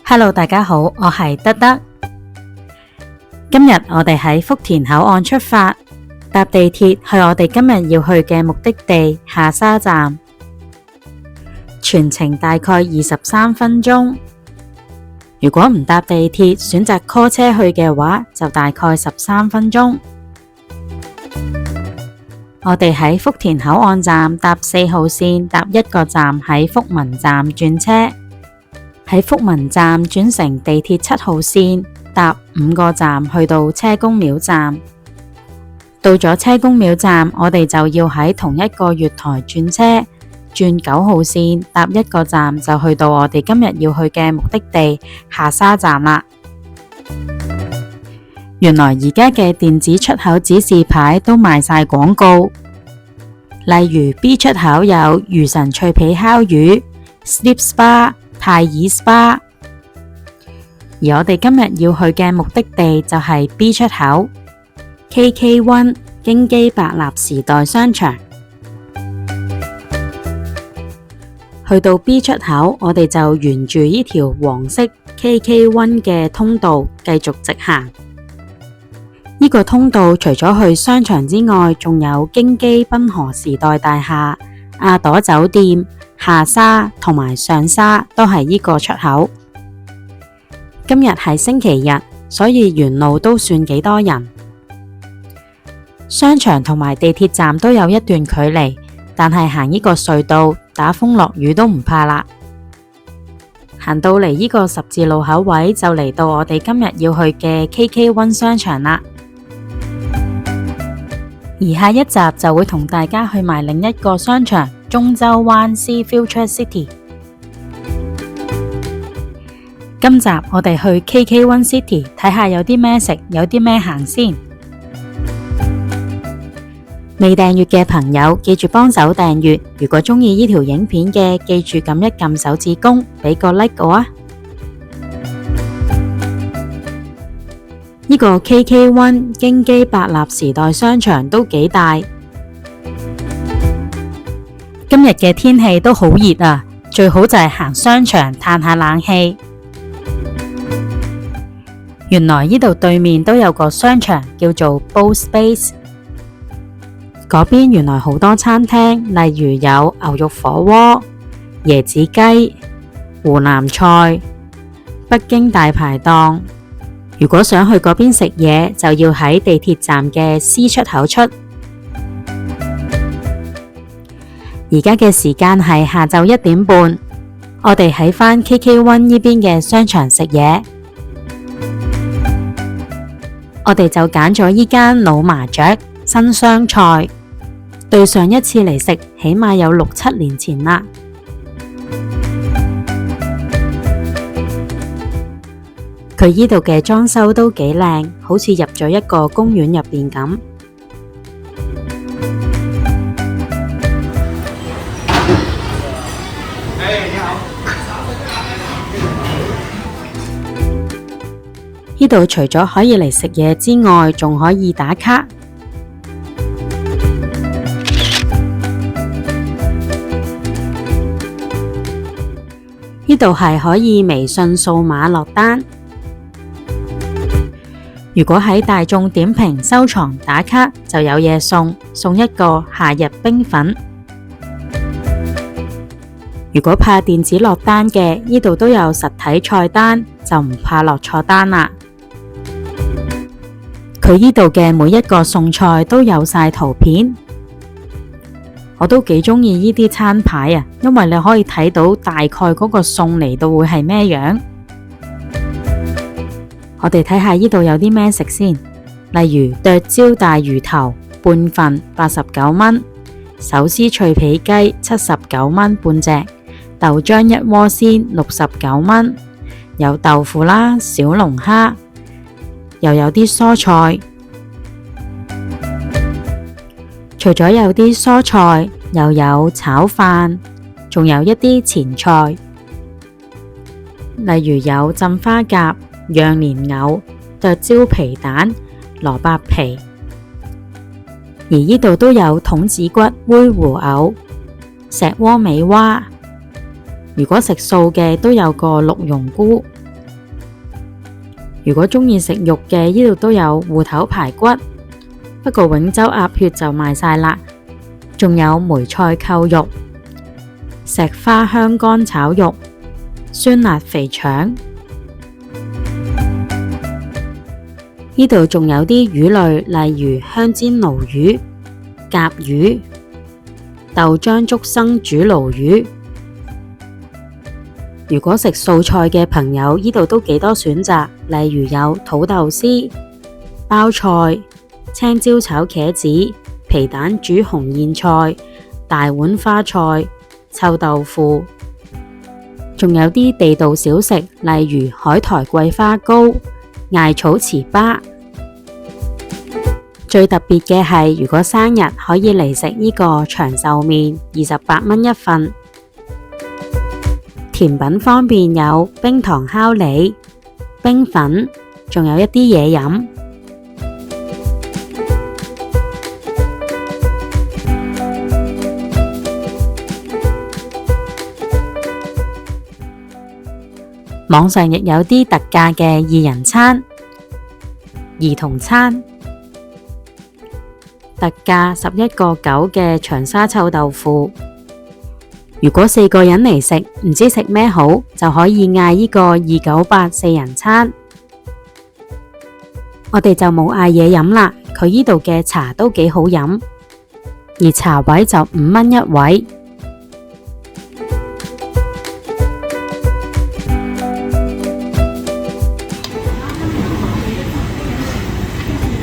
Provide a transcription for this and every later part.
Hello， 大家好，我係德德。今日我哋喺福田口岸出發，搭地鐵去我哋今日要去嘅目的地下沙站，全程大概23分鐘。如果唔搭地鐵，選擇 call 車去嘅話，就大概13分鐘。我哋喺福田口岸站搭4號線，搭一個站喺福民站轉車，喺福民站轉乘地鐵7號線，搭5個站去到車公廟站。到咗車公廟站，我哋就要喺同一個月台轉車，轉9號線，搭一個站就去到我哋今日要去嘅目的地下沙站啦。原來而家嘅電子出口指示牌都賣晒廣告，例如 B 出口有魚神脆皮烤魚、Sleep Spa、太爾 SPA， 而我哋今日要去嘅目的地就係 B 出口 KK1 京基百立時代商場。去到 B 出口，我哋就沿住呢條黃色 KK1 嘅通道繼續直行。呢個通道除咗去商場之外，仲有京基濱河時代大廈、亞朵酒店、下沙同埋上沙都係呢個出口。今日係星期日，所以沿路都算幾多人。商場同埋地鐵站都有一段距離，但係行呢個隧道，打風落雨都唔怕啦。行到嚟呢個十字路口位，就嚟到我哋今日要去嘅 KK1 商場啦。而下一集就會同大家去埋另一個商場中洲灣 Sea Future City。今集我哋去 KK1 City 睇下有啲咩食，有啲咩行先。未訂閱嘅朋友記住幫手訂閱，如果鍾意呢條影片嘅，記住撳一撳手指公，俾個 like 我啊！呢個 KK1 京基百立時代商場都幾大。今日嘅天氣都好熱啊，最好就係行商場嘆下冷氣。原來呢度對面都有個商場叫做 Boat Space， 嗰邊原來好多餐廳，例如有牛肉火鍋、椰子雞、湖南菜、北京大排檔。如果想去嗰邊食嘢，就要喺地鐵站嘅 C 出口出。而家嘅時間係下晝1點半，我哋喺返 KK1 呢邊嘅商場食嘢。我哋就揀咗呢間老麻雀新湘菜，對上一次嚟食起碼有6、7年前啦。佢呢度嘅裝修都幾靚，好似入咗一個公園入邊咁。呢度除咗可以嚟食嘢之外，仲可以打卡。呢度係可以微信掃碼落單。如果喺大眾點評收藏打卡，就有嘢送一個夏日冰粉。如果怕電子落單嘅，呢度都有實體菜單，就唔怕落錯單啦。佢呢度嘅每一個餸菜都有晒圖片，我都幾鍾意呢啲餐牌啊，因為你可以睇到大概嗰個餸嚟到會係咩樣。我哋睇下呢度有啲咩食先，例如剁椒大魚頭半份89蚊，手撕脆皮雞79蚊半隻，豆漿一鍋鮮69蚊，有豆腐啦、小龍蝦，又有啲蔬菜。除咗有啲蔬菜，又有炒飯，仲有一啲前菜，例如有浸花甲、釀蓮藕、剁椒皮蛋、蘿蔔皮。而呢度都有筒子骨煨狐藕、石鍋尾蛙。如果食素嘅都有個鹿茸菇，如果鍾意食肉嘅，呢度都有芋頭排骨，不過永州鴨血就賣晒啦。仲有梅菜扣肉、石花香乾炒肉、酸辣肥腸。呢度仲有啲魚類，例如香煎鱸魚、甲魚、豆漿竹笙煮鱸魚。如果食素菜嘅朋友，呢度都幾多選擇，例如有土豆絲、包菜、青椒炒茄子、皮蛋煮紅莧菜、大碗花菜、臭豆腐，仲有啲地道小食，例如海苔桂花糕、艾草糍粑。最特別嘅係，如果生日可以嚟食呢個長壽麵，28蚊一份。甜品方面有冰糖烤梨、冰粉，仲有一啲嘢飲。網上亦有啲特價嘅2人餐、兒童餐，特價11個9嘅長沙臭豆腐。如果4個人嚟食，唔知食咩好，就可以嗌呢個298 4人餐。我哋就冇嗌嘢飲啦，佢呢度嘅茶都幾好飲，而茶位就5蚊一位。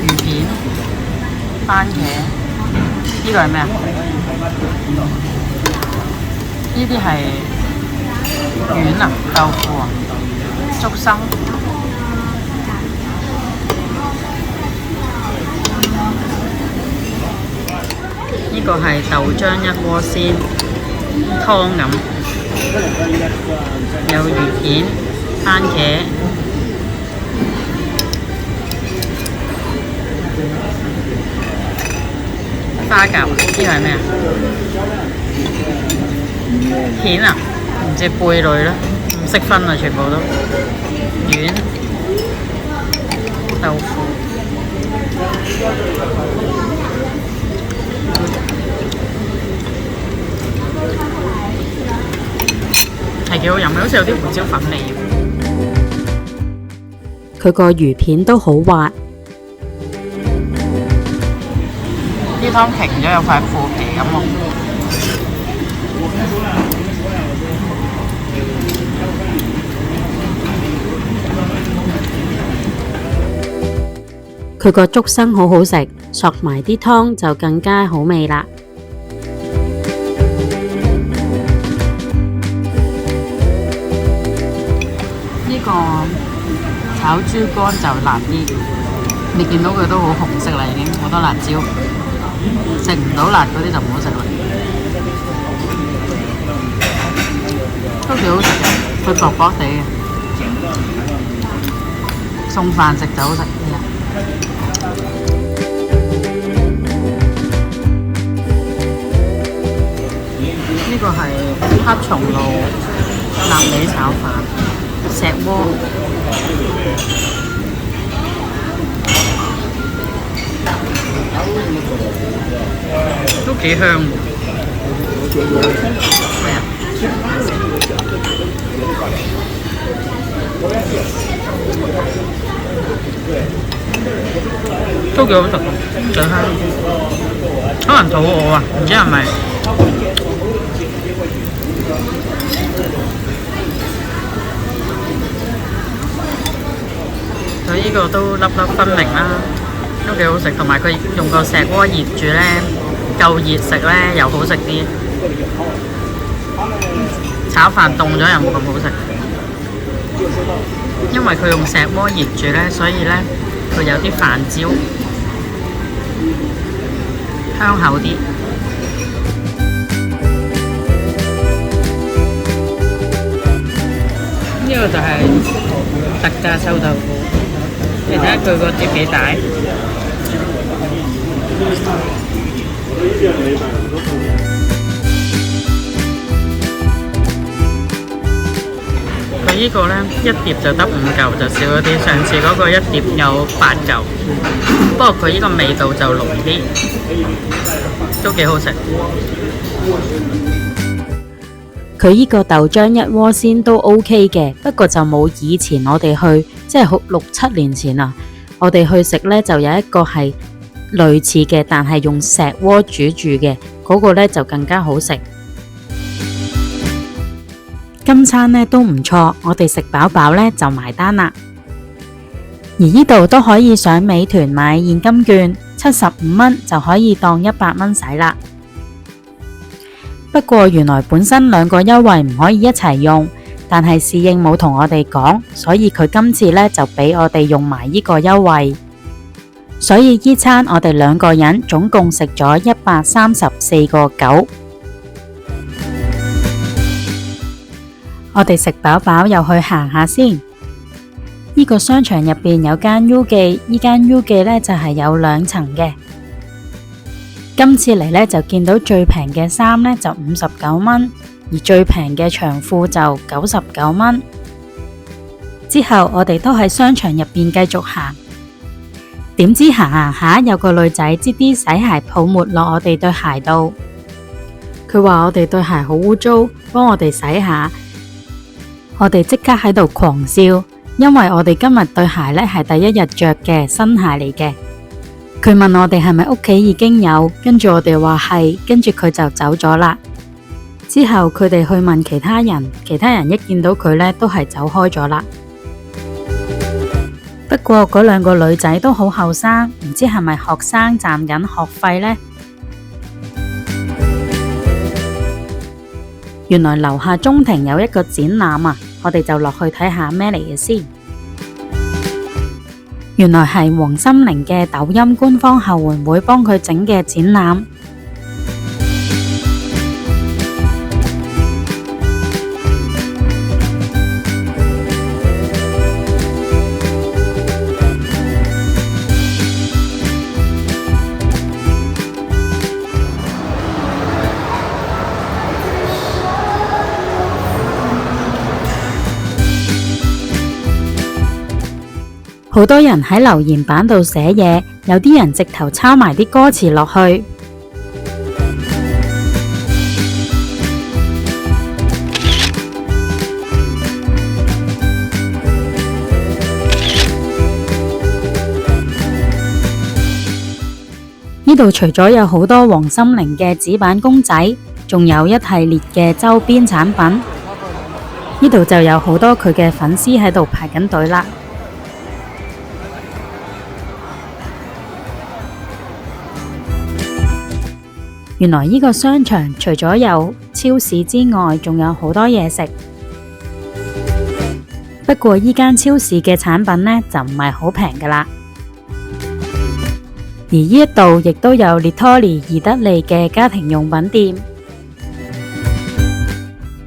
魚片、番茄，呢個係咩啊？呢啲係丸啊，豆腐啊，竹笙。呢個係豆漿一鍋鮮湯咁，有魚片、番茄、花甲，呢個係咩啊？片啊，唔知貝類啦，唔識分啊，全部都丸、豆腐，係幾好飲嘅，好似有啲胡椒粉味。佢個魚片都好滑，啲湯停咗有塊腐皮咁喎。佢個竹笙好好食，索埋啲湯就更加好味啦。呢個炒豬肝就辣啲，你見到佢都好紅色啦，已經好多辣椒，食唔到辣嗰啲就唔好食啦。都幾好食嘅，佢薄薄地嘅，送飯食就好食啲啊！呢個係黑松露臘味炒飯，石鍋，都幾香喎。咩啊？都幾好食，最香。可能肚餓啊，唔知係咪？佢呢個都粒粒分明啦，都幾好食，同埋佢用個石鍋熱住呢，夠熱食呢又好食啲。炒飯凍咗又冇咁好食，因為佢用石鍋熱住呢，所以呢，佢有啲飯焦，香口啲。呢個就係特價臭豆腐，你睇下佢個碟幾大。佢佢呢個呢，一碟就得5嚿，就少咗啲。上次嗰個一碟有8嚿，不過佢呢個味道就濃啲，都幾好食。佢呢個豆漿一鍋鮮都 OK 嘅，不過就冇以前我哋去，即係6、7年前啊，我哋去食呢，就有一個係類似嘅，但係用石鍋煮住嘅，嗰個呢就更加好食。今餐呢都唔錯，我哋食飽飽呢就埋單啦。而呢度都可以上美團買現金券，75蚊就可以當100蚊使啦。不過原來本身2個優惠唔可以一齊用，但係侍應冇同我哋講，所以佢今次呢就俾我哋用埋呢個優惠。所以呢餐我哋2個人總共食咗134個9。我哋食飽飽又去行下先。呢個商場入邊有間 U 記，呢間 U 記呢就係有2層嘅。今次嚟呢就見到最平嘅衫呢就59蚊，而最平嘅長褲就99蚊。之後我哋都喺商場入邊繼續行，點知行行下有個女仔擠啲洗鞋泡沫落我哋對鞋度，佢話我哋對鞋好污糟，幫我哋洗下。我哋即刻喺度狂笑，因為我哋今日對鞋呢係第1日着嘅新鞋嚟嘅。佢問我哋係咪屋企已經有，跟住我哋話係，跟住佢就走咗啦。之後佢哋去問其他人，其他人一見到佢呢都係走開咗啦。不過嗰2個女仔都好後生，唔知係咪學生賺緊學費呢？原來樓下中庭有一個展覽啊，我哋就落去睇下咩嚟嘅先。原來係黃心凌嘅抖音官方後援會幫佢整嘅展覽。好多人喺留言板度寫嘢，有啲人直頭抄埋啲歌詞落去。呢度除咗有好多黃心凌嘅紙板公仔，仲有一系列嘅周邊產品。呢度就有好多佢嘅粉絲喺度排緊隊啦。原來呢個商場除咗有超市之外，仲有好多嘢食。不過呢間超市嘅產品呢，就唔係好平㗎喇。而呢一度亦都有 Litoli 宜得利嘅家庭用品店。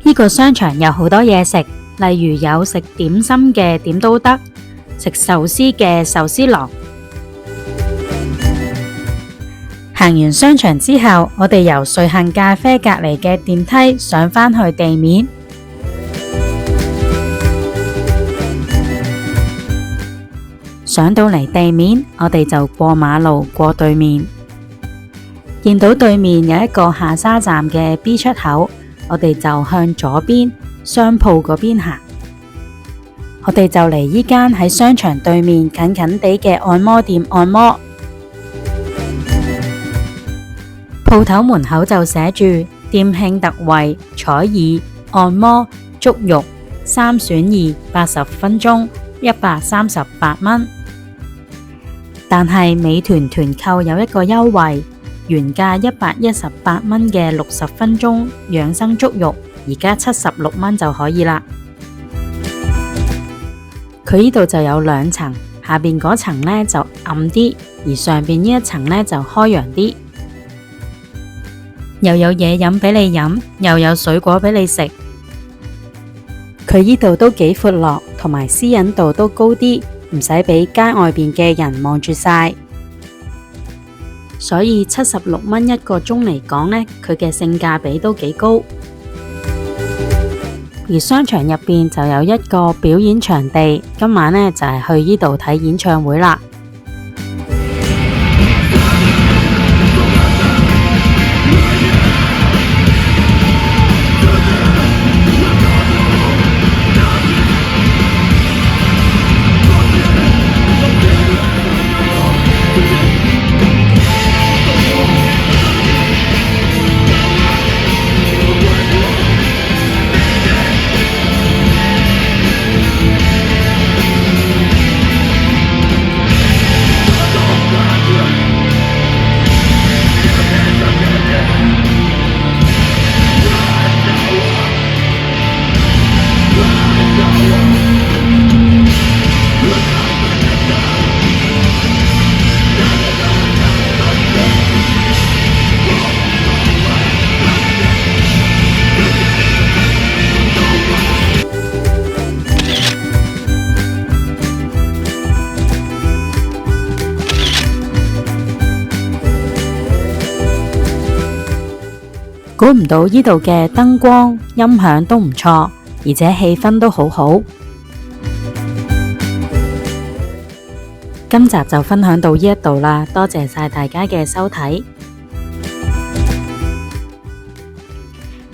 呢個商場有好多嘢食，例如有食點心嘅點都得，食壽司嘅壽司郎。行完商場之後，我哋由瑞幸咖啡隔籬嘅電梯上返去地面。上到嚟地面，我哋就過馬路過對面，見到對面有一個下沙站嘅 B 出口，我哋就向左邊商鋪嗰邊行。我哋就嚟呢間喺商場對面近近地嘅按摩店按摩。鋪頭門口就寫住店慶特惠彩耳按摩足浴3選2 80分鐘138蚊。但係美團團購有一個優惠，原價118蚊嘅60分鐘養生足浴，而家76蚊就可以啦。佢呢度就有2層，下邊嗰層呢就暗啲，而上邊呢一層呢就開揚啲。又有嘢飲俾你飲，又有水果俾你食。佢呢度都幾闊落，同埋私隱度都高啲，唔使俾街外邊嘅人望住晒。所以76蚊1個鐘嚟講呢，佢嘅性價比都幾高。而商場入邊就有一個表演場地，今晚呢就係去呢度睇演唱會啦。估唔到呢度嘅燈光、音響都唔錯，而且氣氛都好好。今集就分享到呢一度啦，多謝晒大家嘅收睇。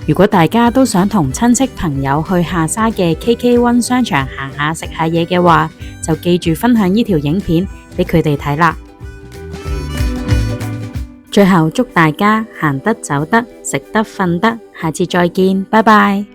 如果大家都想同親戚朋友去下沙嘅 KK1 商場行下食下嘢嘅話，就記住分享呢條影片俾佢哋睇啦。最後祝大家行得走得食得瞓得，下次再見，拜拜。